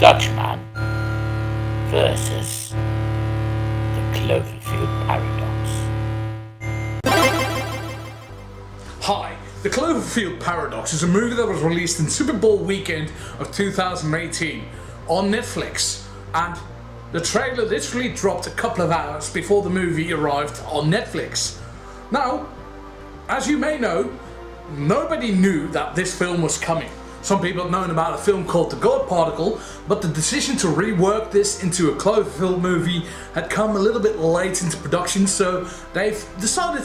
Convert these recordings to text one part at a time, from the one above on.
Dutchman versus the Cloverfield Paradox. Hi, The Cloverfield Paradox is a movie that was released in Super Bowl weekend of 2018 on Netflix, and the trailer literally dropped a couple of hours before the movie arrived on Netflix. Now, as you may know, nobody knew that this film was coming. Some people have known about a film called The God Particle, but the decision to rework this into a Cloverfield movie had come a little bit late into production, so they've decided,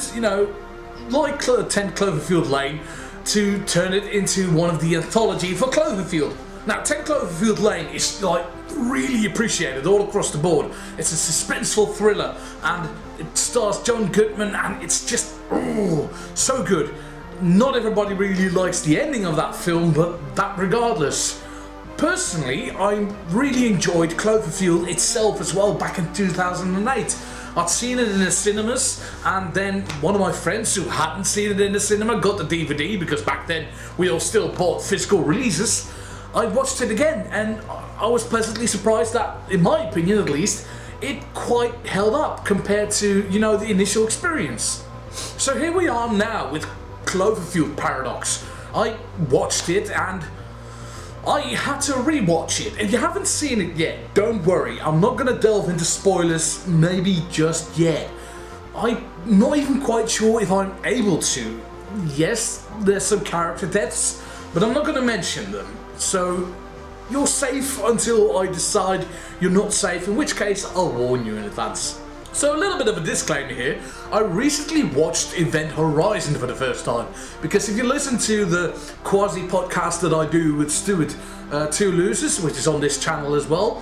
like 10 Cloverfield Lane, to turn it into one of the anthology for Cloverfield. Now, 10 Cloverfield Lane is really appreciated all across the board. It's a suspenseful thriller, and it stars John Goodman, and it's just so good. Not everybody really likes the ending of that film, but that regardless. Personally, I really enjoyed Cloverfield itself as well back in 2008. I'd seen it in the cinemas, and then one of my friends who hadn't seen it in the cinema got the DVD, because back then we all still bought physical releases. I watched it again, and I was pleasantly surprised that, in my opinion at least, it quite held up compared to, the initial experience. So here we are now with Cloverfield Paradox. I watched it and I had to rewatch it. If you haven't seen it yet, don't worry, I'm not going to delve into spoilers, maybe just yet. I'm not even quite sure if I'm able to. Yes, there's some character deaths, but I'm not going to mention them. So you're safe until I decide you're not safe, in which case I'll warn you in advance. So a little bit of a disclaimer here. I recently watched Event Horizon for the first time, because if you listen to the quasi podcast that I do with Stuart, Two Losers, which is on this channel as well,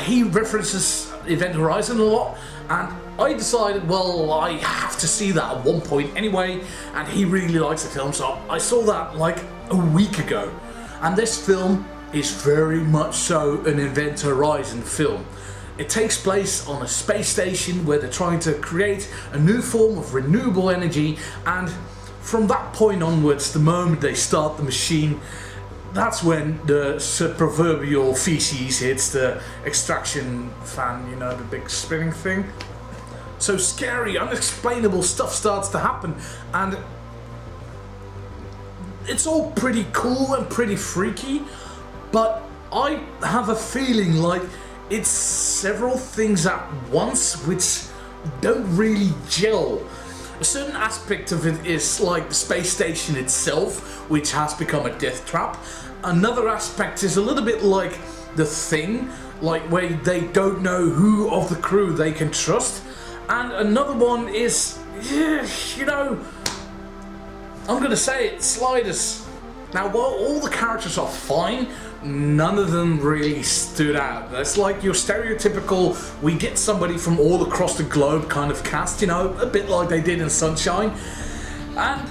he references Event Horizon a lot, and I decided, well, I have to see that at one point anyway, and he really likes the film, so I saw that like a week ago. And this film is very much so an Event Horizon film. It takes place on a space station where they're trying to create a new form of renewable energy, and from that point onwards, the moment they start the machine, that's when the proverbial feces hits the extraction fan, the big spinning thing. So scary, unexplainable stuff starts to happen, and it's all pretty cool and pretty freaky, but I have a feeling like it's several things at once which don't really gel. A certain aspect of it is like the space station itself, which has become a death trap. Another aspect is a little bit like The Thing, like where they don't know who of the crew they can trust. And another one is, I'm gonna say it, Sliders. Now, while all the characters are fine, none of them really stood out. It's like your stereotypical, we get somebody from all across the globe kind of cast, a bit like they did in Sunshine. And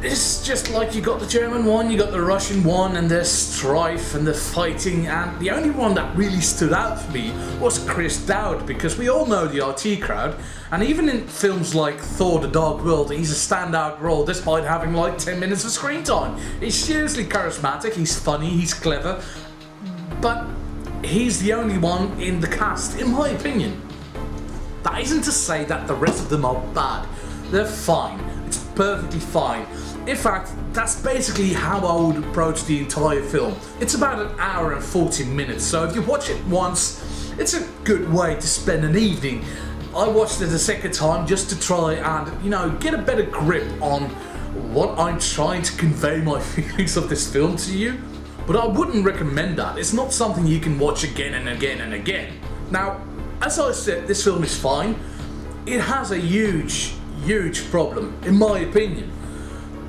it's just like you got the German one, you got the Russian one, and there's strife and the fighting, and the only one that really stood out for me was Chris Dowd, because we all know the RT crowd, and even in films like Thor: The Dark World, he's a standout role despite having like 10 minutes of screen time. He's seriously charismatic, he's funny, he's clever, but he's the only one in the cast, in my opinion. That isn't to say that the rest of them are bad. They're fine. It's perfectly fine. In fact, that's basically how I would approach the entire film. It's about an hour and 40 minutes, so if you watch it once, it's a good way to spend an evening. I watched it a second time just to try and, get a better grip on what I'm trying to convey my feelings of this film to you. But I wouldn't recommend that. It's not something you can watch again and again and again. Now, as I said, this film is fine. It has a huge problem, in my opinion.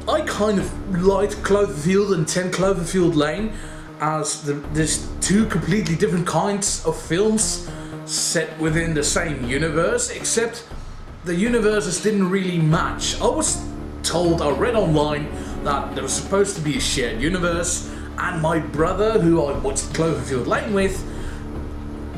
I kind of liked Cloverfield and 10 Cloverfield Lane as there's two completely different kinds of films set within the same universe, except the universes didn't really match. I was told, I read online, that there was supposed to be a shared universe, and my brother, who I watched Cloverfield Lane with,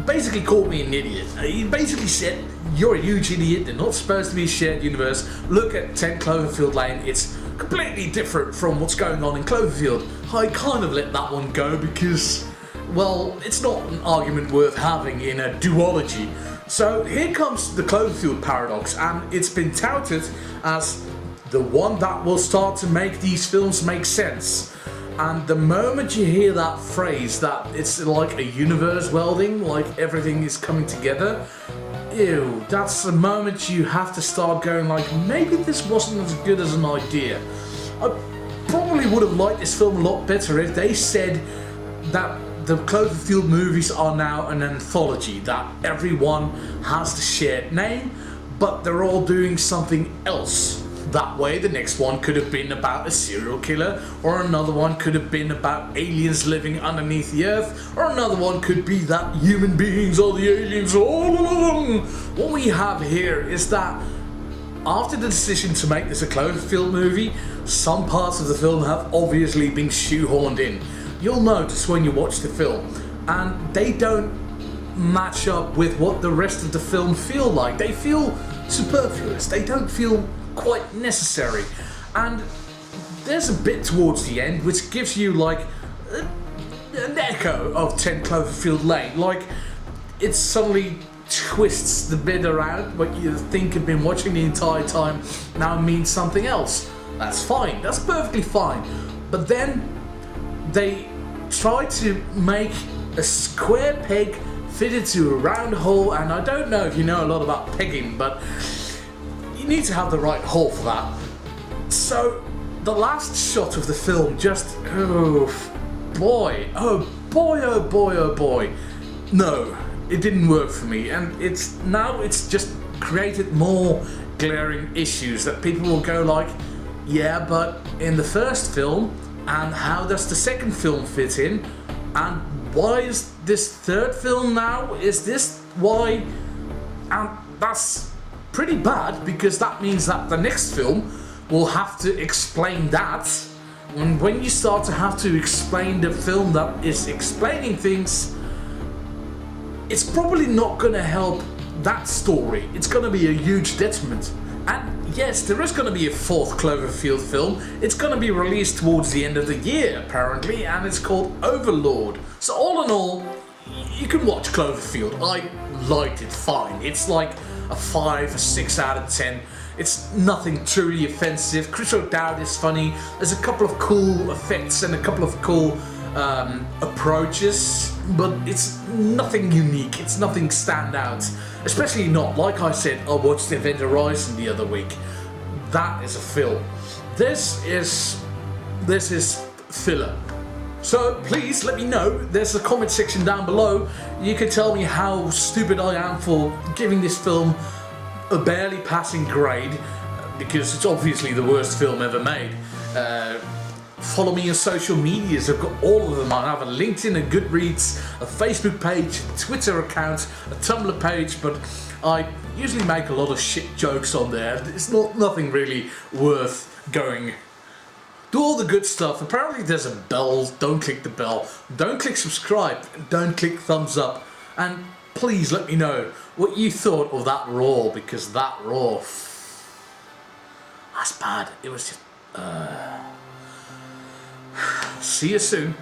basically called me an idiot. He basically said, you're a huge idiot, they're not supposed to be a shared universe. Look at 10 Cloverfield Lane, it's completely different from what's going on in Cloverfield. I kind of let that one go because well, it's not an argument worth having in a duology. So here comes the Cloverfield paradox, and it's been touted as the one that will start to make these films make sense. And the moment you hear that phrase, that it's like a universe welding, like everything is coming together, ew, that's the moment you have to start going like, maybe this wasn't as good as an idea. I probably would have liked this film a lot better if they said that the Cloverfield movies are now an anthology, that everyone has the shared name, but they're all doing something else. That way the next one could have been about a serial killer, or another one could have been about aliens living underneath the earth, or another one could be that human beings are the aliens all along. What we have here is that after the decision to make this a Cloverfield movie, some parts of the film have obviously been shoehorned in. You'll notice when you watch the film, and they don't match up with what the rest of the film feel like. They feel superfluous, they don't feel quite necessary, and there's a bit towards the end which gives you like an echo of 10 Cloverfield Lane, like it suddenly twists the bit around what you think you've been watching the entire time now means something else. That's fine, that's perfectly fine, but then they try to make a square peg fit into a round hole, and I don't know if you know a lot about pegging, but you need to have the right hole for that. So the last shot of the film just, oh boy, oh boy, oh boy, oh boy. No, it didn't work for me, and it's just created more glaring issues that people will go like, yeah, but in the first film, and how does the second film fit in? And why is this third film now? Is this why? And that's pretty bad, because that means that the next film will have to explain that. And when you start to have to explain the film that is explaining things, it's probably not going to help that story. It's going to be a huge detriment. And yes, there is going to be a fourth Cloverfield film. It's going to be released towards the end of the year, apparently, and it's called Overlord. So all in all, you can watch Cloverfield. I liked it fine. It's like a 5 or 6 out of 10. It's nothing truly offensive. Chris O'Dowd is funny. There's a couple of cool effects and a couple of cool approaches, but it's nothing unique. It's nothing stand out. Especially not, like I said, I watched Event Horizon the other week. That is a film. This is filler. So please let me know. There's a comment section down below. You can tell me how stupid I am for giving this film a barely passing grade, because it's obviously the worst film ever made. Follow me on social medias. I've got all of them. I have a LinkedIn, a Goodreads, a Facebook page, a Twitter account, a Tumblr page, but I usually make a lot of shit jokes on there. It's nothing really worth going. Do all the good stuff. Apparently there's a bell. Don't click the bell. Don't click subscribe. Don't click thumbs up. And please let me know what you thought of that roar, because that roar, that's bad. It was just... See you soon.